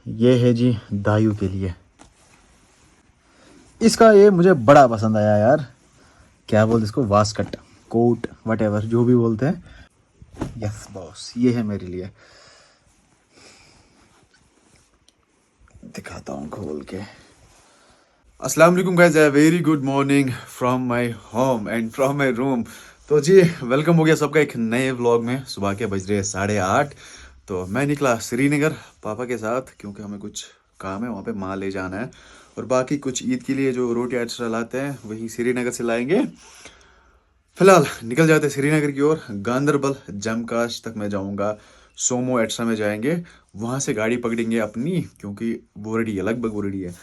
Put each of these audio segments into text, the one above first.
ये है जी दायु के लिए। इसका ये मुझे बड़ा पसंद आया यार। क्या बोलते इसको, वास्कट, कोट, वट जो भी बोलते हैं। यस बॉस, ये है मेरे लिए। दिखाता हूँ खोल के। अस्सलाम वालेकुम guys, a very good morning from my home and from my room. तो जी वेलकम हो गया सबका एक नए व्लॉग में। सुबह के बज रहे हैं 8:30। तो मैं निकला श्रीनगर पापा के साथ, क्योंकि हमें कुछ काम है वहाँ पे माल ले जाना है। और बाकी कुछ ईद के लिए जो रोटी एक्स्ट्रा लाते हैं वही श्रीनगर से लाएंगे। फिलहाल निकल जाते हैं श्रीनगर की ओर। गांदरबल जमकाश तक मैं जाऊंगा, सोमो एक्स्ट्रा में जाएंगे, वहाँ से गाड़ी पकड़ेंगे अपनी, क्योंकि वो रेडी है, लगभग वो रेडी है।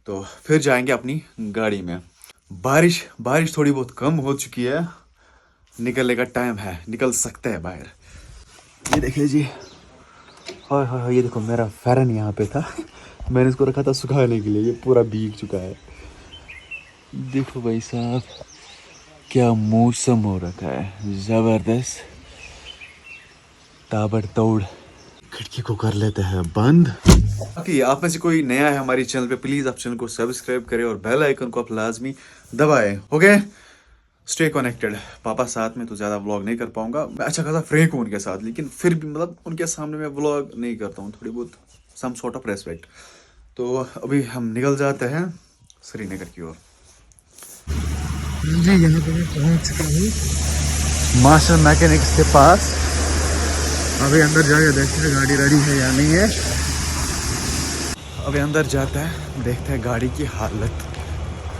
तो फिर जाएंगे अपनी गाड़ी में। बारिश थोड़ी बहुत कम हो चुकी है, निकलने का टाइम है, निकल सकते हैं बाहर। ये देखिए जी, हाय हाय हाय, ये देखो मेरा फैरन यहाँ पे था मैंने इसको रखा था सुखाने के लिए, ये पूरा भीग चुका है। देखो भाई साहब क्या मौसम हो रखा है, जबरदस्त ताबड़तोड़। खिड़की को कर लेते हैं बंद। बाकी आप में से कोई नया है हमारी चैनल पे, प्लीज आप चैनल को सब्सक्राइब करें और बेल आइकन को आप लाजमी दबाएं। Okay, stay connected. पापा साथ में तो ज़्यादा व्लॉग नहीं कर पाऊंगा, मैं अच्छा खासा फ्रेंक हूँ उनके साथ, लेकिन फिर भी मतलब उनके सामने मैं व्लॉग नहीं करता हूँ, थोड़ी बहुत सम सॉर्ट ऑफ रेस्पेक्ट। तो अभी हम निकल जाते हैं श्रीनगर की ओर। जी यहाँ पे मैं पहुँच चुका हूँ मास्टर मैकेनिक्स के पास। अभी अंदर जाके देखते हैं गाड़ी रेडी है या नहीं है। अभी अंदर जाता है, देखते हैं गाड़ी की हालत।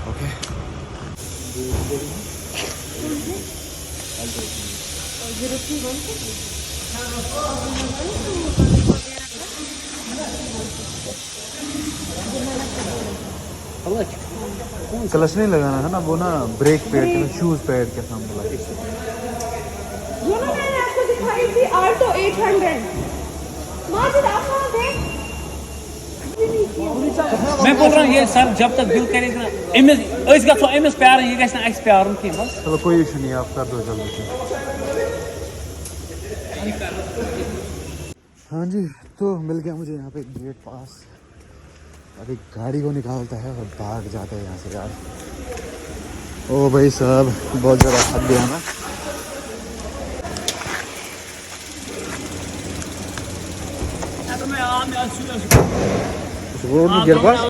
ओके, क्लच नहीं लगाना है ना, वो ना ब्रेक पैड के शूज पैड के सामने लगा। जो ना मैंने आपको दिखाई थी आल्टो 800। माजिद आप कहाँ थे? मैं बोल रहा हूँ ये सर जब तक दिल करेगा अमिस गो अमिस प्यार ये गस ना प्यार बस। चलो कोई इशू नहीं, आप कर दो जल्दी से। हाँ जी, तो मिल गया मुझे यहाँ पे गेट पास। अभी गाड़ी को निकालता है और भाग जाता है यहाँ से यार। ओ भाई साहब बहुत ज़्यादा थक गया मैं।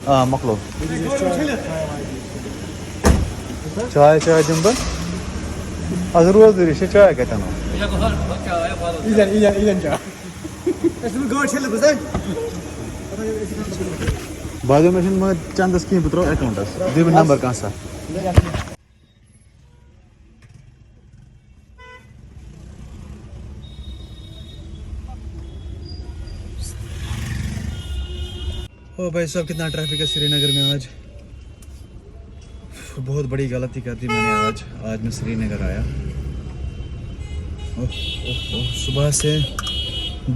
हाँ मकलो चाय चाय जंबल अगर रोज रिश्ते चाय कहता ना बाजू मशीन में चंद स्कीम पुत्रो अकाउंटस दिव नंबर कहाँ सा। ओ भाई साहब कितना ट्रैफिक है श्रीनगर में आज। बहुत बड़ी गलती कर दी मैंने आज मैं श्रीनगर आया। सुबह से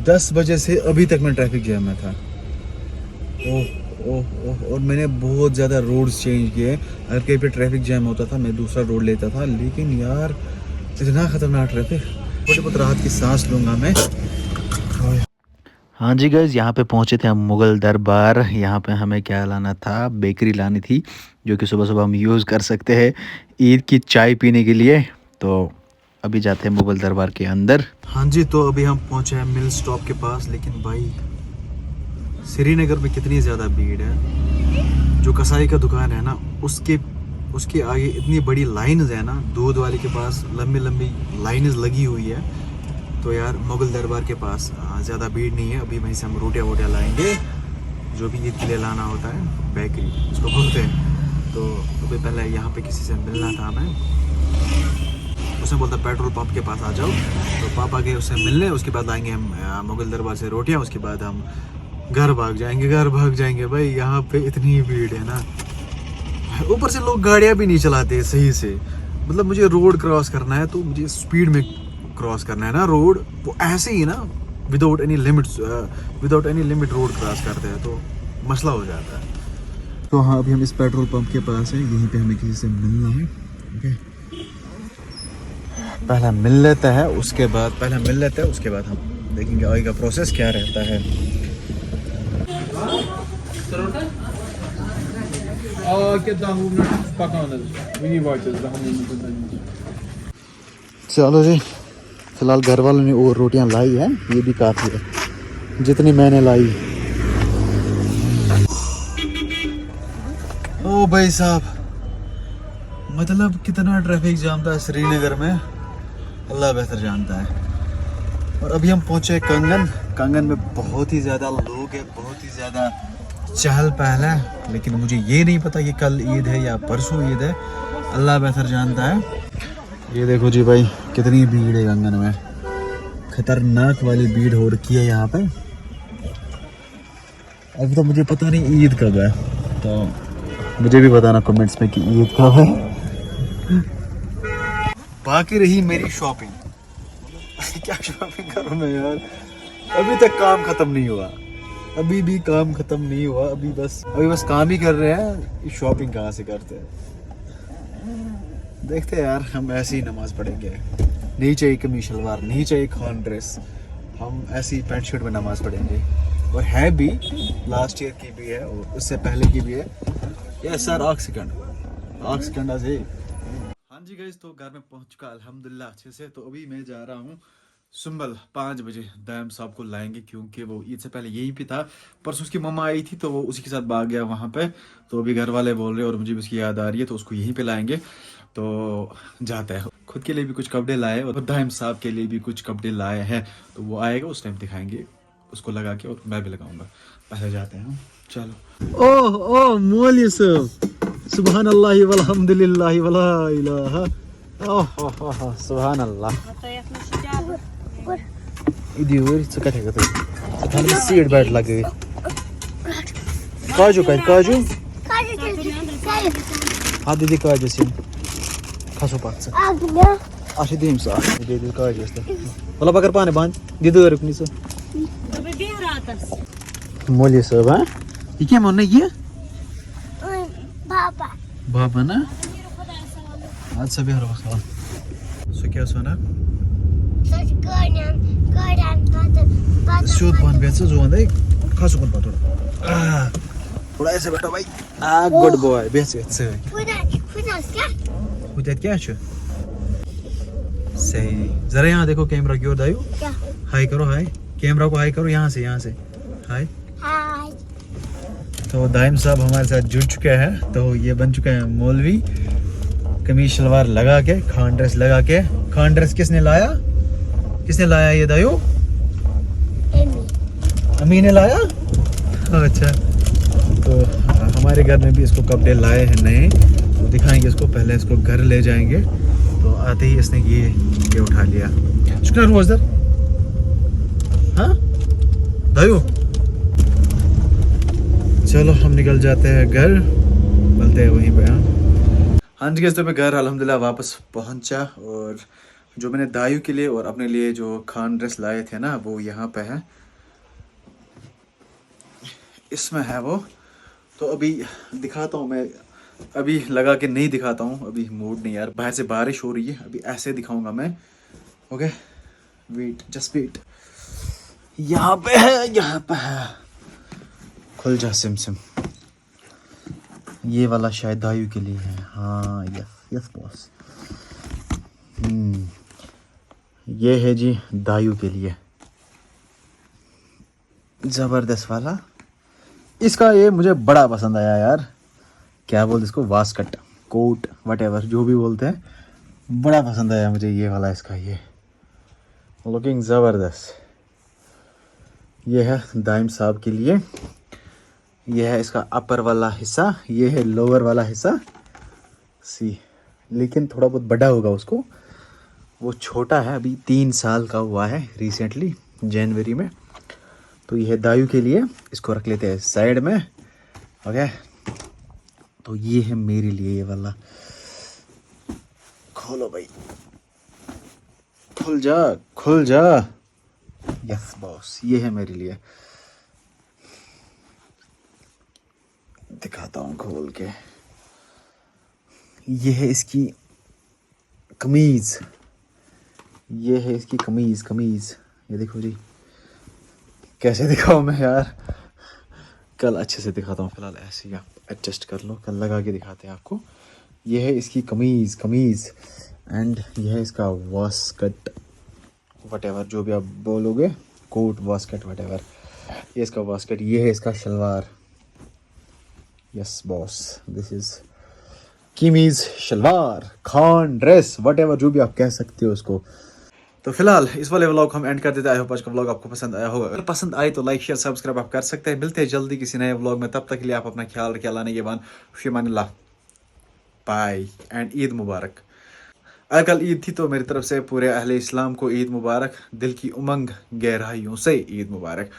10 बजे से अभी तक मैं ट्रैफिक जैम में था। और मैंने बहुत ज़्यादा रोड्स चेंज किए। अगर कहीं पे ट्रैफिक जैम होता था मैं दूसरा रोड लेता था, लेकिन यार इतना ख़तरनाक ट्रैफिक, थोड़ी बहुत राहत की सांस लूँगा मैं। हाँ जी गाइस, यहाँ पे पहुँचे थे हम मुग़ल दरबार। यहाँ पे हमें क्या लाना था, बेकरी लानी थी, जो कि सुबह सुबह हम यूज़ कर सकते हैं ईद की चाय पीने के लिए। तो अभी जाते हैं मुग़ल दरबार के अंदर। हाँ जी, तो अभी हम पहुँचे हैं मिल स्टॉप के पास, लेकिन भाई श्रीनगर में कितनी ज़्यादा भीड़ है। जो कसाई का दुकान है ना, उसके आगे इतनी बड़ी लाइन्स है ना, दूध वाले के पास लंबी लंबी लाइन्स लगी हुई है। तो यार मुग़ल दरबार के पास ज़्यादा भीड़ नहीं है। अभी वहीं से हम रोटियाँ वोटियाँ लाएंगे, जो भी ईद के लिए लाना होता है, बेकरी उसको बोलते हैं। तो अभी पहले यहाँ पे किसी से मिलना था हमें, उसने बोलता पेट्रोल पंप के पास आ जाओ। तो पापा गए उससे मिलने, उसके बाद आएंगे हम मुग़ल दरबार से रोटियाँ, उसके बाद हम घर भाग जाएंगे। भाई यहाँ पे इतनी भीड़ है ना, ऊपर से लोग गाड़ियाँ भी नहीं चलाते सही से। मतलब मुझे रोड क्रॉस करना है तो मुझे स्पीड में क्रॉस करना है ना रोड, वो ऐसे ही ना without any limit road cross करते हैं तो मसला हो जाता है। तो हाँ, अभी हम इस पेट्रोल पंप के पास हैं, यहीं पे हमें किसी से मिलना है। ओके, पहले मिल लेते हैं उसके बाद हम देखेंगे आगे का प्रोसेस क्या रहता है। चलो जी, फिलहाल घर वालों ने और रोटियां लाई हैं, ये भी काफ़ी है जितनी मैंने लाई। ओ भाई साहब, मतलब कितना ट्रैफिक जाम था श्रीनगर में, अल्लाह बेहतर जानता है। और अभी हम पहुंचे कंगन। कंगन में बहुत ही ज़्यादा लोग हैं, बहुत ही ज़्यादा चहल पहल है, लेकिन मुझे ये नहीं पता कि कल ईद है या परसों ईद है, अल्लाह बेहतर जानता है। ये देखो जी भाई, कितनी भीड़ है कंगन में, खतरनाक वाली भीड़ हो रखी है यहाँ पे। अभी तो मुझे पता नहीं ईद कब है, तो मुझे भी बताना कमेंट्स में कि ईद कब है। बाकी रही मेरी शॉपिंग। क्या शॉपिंग करूँ मैं यार, अभी तक काम खत्म नहीं हुआ, अभी भी काम खत्म नहीं हुआ। अभी बस काम ही कर रहे हैं, शॉपिंग कहाँ से करते हैं। देखते हैं यार, हम ऐसे ही नमाज पढ़ेंगे, नहीं चाहिए कमीज शलवार, नहीं चाहिए खान ड्रेस, हम ऐसी पैंट शर्ट में नमाज पढ़ेंगे। और है भी, लास्ट ईयर की भी है और उससे पहले की भी है। यस सर, आख सेकंड आज है। हाँ जी गाइस, तो घर में पहुंच चुका अल्हम्दुलिल्लाह अच्छे से। तो अभी मैं जा रहा हूँ सुंबल, 5 बजे दायम साहब को लाएंगे, क्योंकि वो ईद से पहले यहीं पे था। परसों उसकी मम्मा आई थी तो वो उसी के साथ भाग गया वहाँ पे। तो अभी घर वाले बोल रहे हैं और मुझे भी उसकी याद आ रही है, तो उसको यहीं पे लाएंगे। तो जाता है, खुद के लिए भी कुछ कपड़े लाए और दायम साहब के लिए भी कुछ कपड़े लाए हैं। तो वो आएगा, उस टाइम दिखाएंगे उसको लगा के, और मैं भी लगाऊंगा। पहले जाते हैं हम, चलो। ओह ओह मोल यूसुफ, सुभान अल्लाह वल्हम्दुलिल्लाह वला इलाहा, ओह सुभान अल्लाह। इधर से कटेगा तो थाने में सीट बैठ लगे। काजू हाँ दीदी, काजू से खासो पाक से आशी दीम सा दीदी काजू से बोला बकर पाने बांध दीदी रुकनी से मोली सब। हाँ ये क्या मन है, बाबा ना आज सभी हर वक्त सो क्या सोना सूट पान बेच जो अंदर खासो कौन थोड़ा थोड़ा ऐसे बैठो भाई। गुड बॉय, बेच से खुद क्या है सही। जरा यहाँ देखो कैमरा की ओर, दायु हाय करो, हाय कैमरा को हाय करो, यहाँ से हाय। तो दाइम साहब हमारे साथ जुड़ चुके हैं। तो ये बन चुके हैं मौलवी, कमीज शलवार लगा के, खान ड्रेस लगा के। खान ड्रेस किसने लाया ये दायु? अम्मी ने लाया। अच्छा, तो हमारे घर में भी इसको कपड़े लाए हैं नए, तो दिखाएंगे इसको। पहले इसको घर ले जाएंगे, तो आते ही इसने ये उठा लिया। शुक्र रोजर, हाँ दायु चलो हम निकल जाते हैं घर, मिलते हैं वहीं पे। हाँ जी तो मैं घर अल्हम्दुलिल्लाह वापस पहुंचा, और जो मैंने दायु के लिए और अपने लिए जो खान ड्रेस लाए थे ना, वो यहाँ पे है, इसमें है वो। तो अभी दिखाता हूँ मैं, अभी लगा के नहीं दिखाता हूँ, अभी मूड नहीं यार, बाहर से बारिश हो रही है, अभी ऐसे दिखाऊंगा मैं। Okay wait, just wait. यहाँ पे है, खुल जा सिम। ये वाला शायद दायु के लिए है। हाँ यस बॉस, ये है जी दायु के लिए, जबरदस्त वाला। इसका ये मुझे बड़ा पसंद आया यार, क्या बोलते इसको, वास्कट कोट वटेवर जो भी बोलते हैं, बड़ा पसंद आया मुझे ये वाला इसका। ये लुकिंग ज़बरदस्त। ये है दाइम साहब के लिए, ये है इसका अपर वाला हिस्सा, ये है लोअर वाला हिस्सा सी। लेकिन थोड़ा बहुत बड़ा होगा उसको, वो छोटा है, अभी 3 साल का हुआ है रिसेंटली जनवरी में। तो ये है दायु के लिए, इसको रख लेते हैं साइड में। ओके, तो ये है मेरे लिए ये वाला। खोलो भाई, खुल जा। यस बॉस, ये है मेरे लिए। दिखाता हूँ खोल के। ये है इसकी कमीज, ये है इसकी कमीज। ये देखो जी, कैसे दिखाऊं मैं यार, कल अच्छे से दिखाता हूँ, फिलहाल ऐसे ही आप एडजस्ट कर लो, कल लगा के दिखाते हैं आपको। ये है इसकी कमीज़ एंड ये है इसका वास्कट, वटेवर जो भी आप बोलोगे, कोट वास्कट वटेवर। ये इसका वास्कट, ये है इसका shalwar. Yes boss, this is kameez shalwar, Khan dress, whatever जो भी आप कह सकते हो उसको। तो फिलहाल इस वाले व्लॉग को हम एंड कर देते हैं। आई होप आज का व्लॉग आपको पसंद आया होगा। अगर पसंद आए तो लाइक शेयर सब्सक्राइब आप कर सकते हैं। मिलते हैं जल्दी किसी नए व्लॉग में, तब तक के लिए आप अपना ख्याल रखिए। अल्लाह ने ये बान फिमानिल्लाह, बाय एंड ईद मुबारक। कल ईद थी तो मेरी तरफ से पूरे अहले इस्लाम को ईद मुबारक। दिल की उमंग गहराइयों से ईद मुबारक।